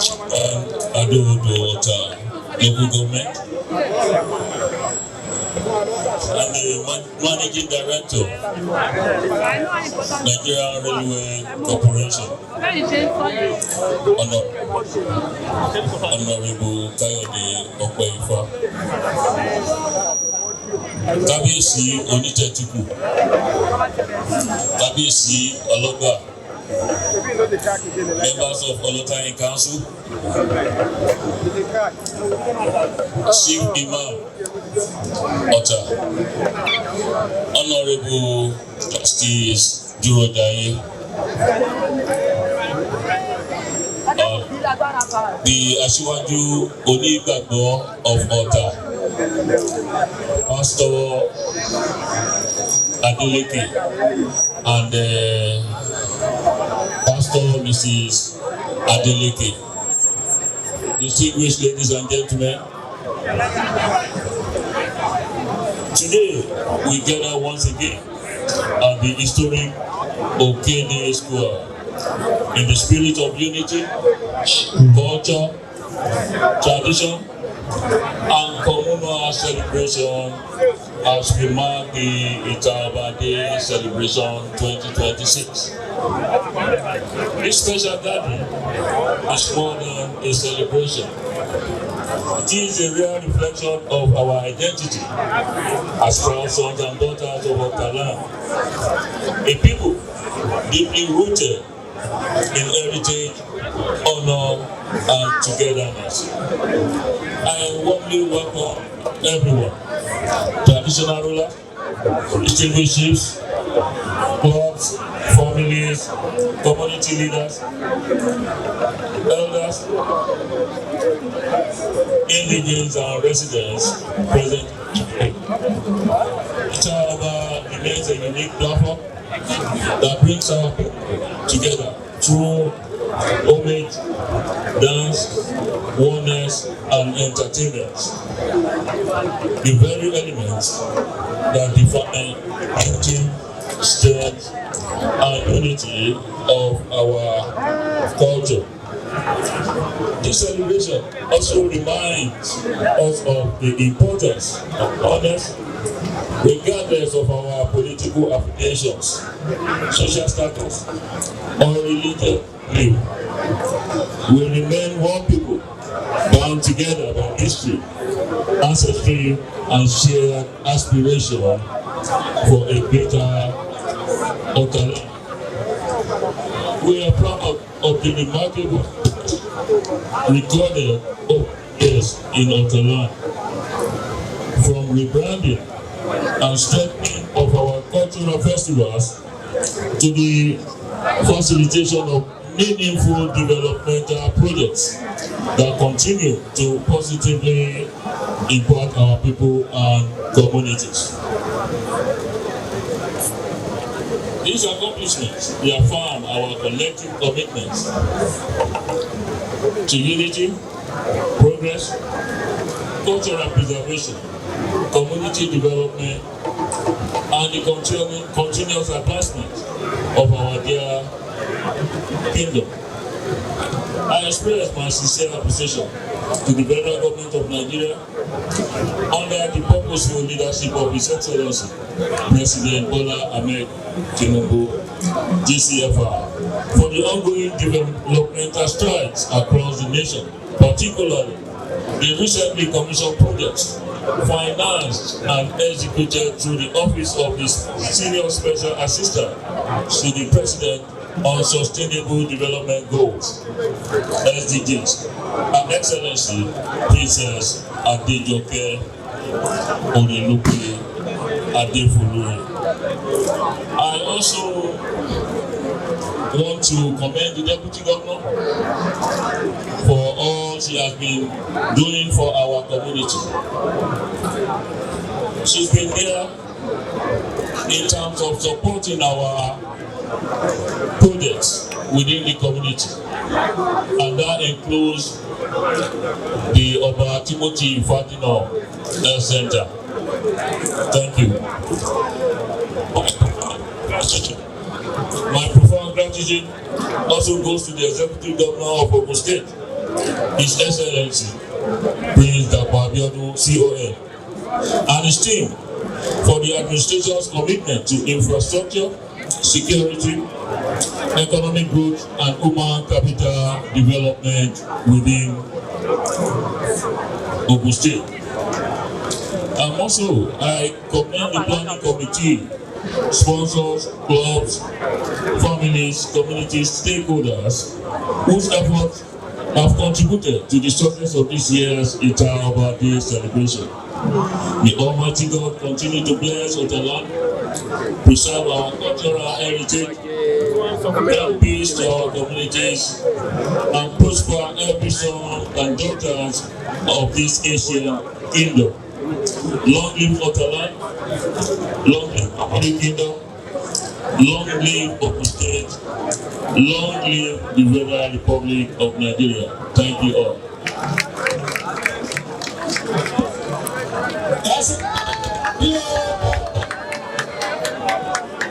Olota local government, and the managing director, Nigeria Railway Corporation, Honorable Kayode Okpeifa, Kábíyèsí Onítẹ̀tìkù, Kábíyèsí Olota, members of Olota in Council, Chief Imam Ota, Honorable Justice Jurojaye, the Aṣíwájú Onígbàgbọ́ of Ota, Pastor Adeleke, and Pastor Mrs. Adeleke. Distinguished ladies and gentlemen, today we gather once again at the historic Okene Square in the spirit of unity, culture, tradition, and communal celebration as we mark the Itaba Day celebration 2026. This special gathering is more than a celebration. It is a real reflection of our identity as proud sons and daughters of Okala, a people deeply rooted in heritage, honor, and togetherness. I warmly welcome everyone, traditional rulers, distinguished chiefs, clubs, families, community leaders, elders, indigenous and residents present today. Itaba remains a unique platform that brings our people together through homage, dance, oneness, and entertainment. The very elements that define beauty, strength, and unity of our culture. This celebration also reminds us of the importance of honest, regardless of our political affiliations, social status, or religious belief. We remain one people, bound together by history, ancestry, and shared aspiration for a better Okala. We are proud of the remarkable recorded years in Okala, from rebranding and strengthening of our cultural festivals to the facilitation of meaningful developmental projects that continue to positively impact our people and communities. These accomplishments reaffirm our collective commitments to unity, progress, cultural preservation, community development, and the continuous advancement of our dear kingdom. I express my sincere appreciation to the federal government of Nigeria under the purposeful leadership of His Excellency President Bola Ahmed Tinubu, GCFR, for the ongoing developmental strides across the nation, particularly the recently commissioned projects financed and executed through the Office of the Senior Special Assistant to the President on Sustainable Development Goals, SDGs, Her Excellency Princess Adejoke Orelupe Adefulure. I also want to commend the Deputy Governor for all she has been doing for our community. She's been there in terms of supporting our projects within the community, and that includes the Oba Timothy Fatino Health Center. Thank you. My profound gratitude also goes to the Executive Governor of Ogun State, His Excellency Prince Dapabionu CON, and his team for the administration's commitment to infrastructure, security, economic growth, and human capital development within Ogun State. And also, I commend the planning committee, sponsors, clubs, families, communities, stakeholders whose efforts have contributed to the success of this year's Ita Day celebration. May Almighty God continue to bless Otaland, preserve our cultural heritage, bring peace to our communities, and prosper every son and daughters of this Asian kingdom. Long live Otaland, long live Holy Kingdom, long live Ogun State, long live the Federal Republic of Nigeria. Thank you all.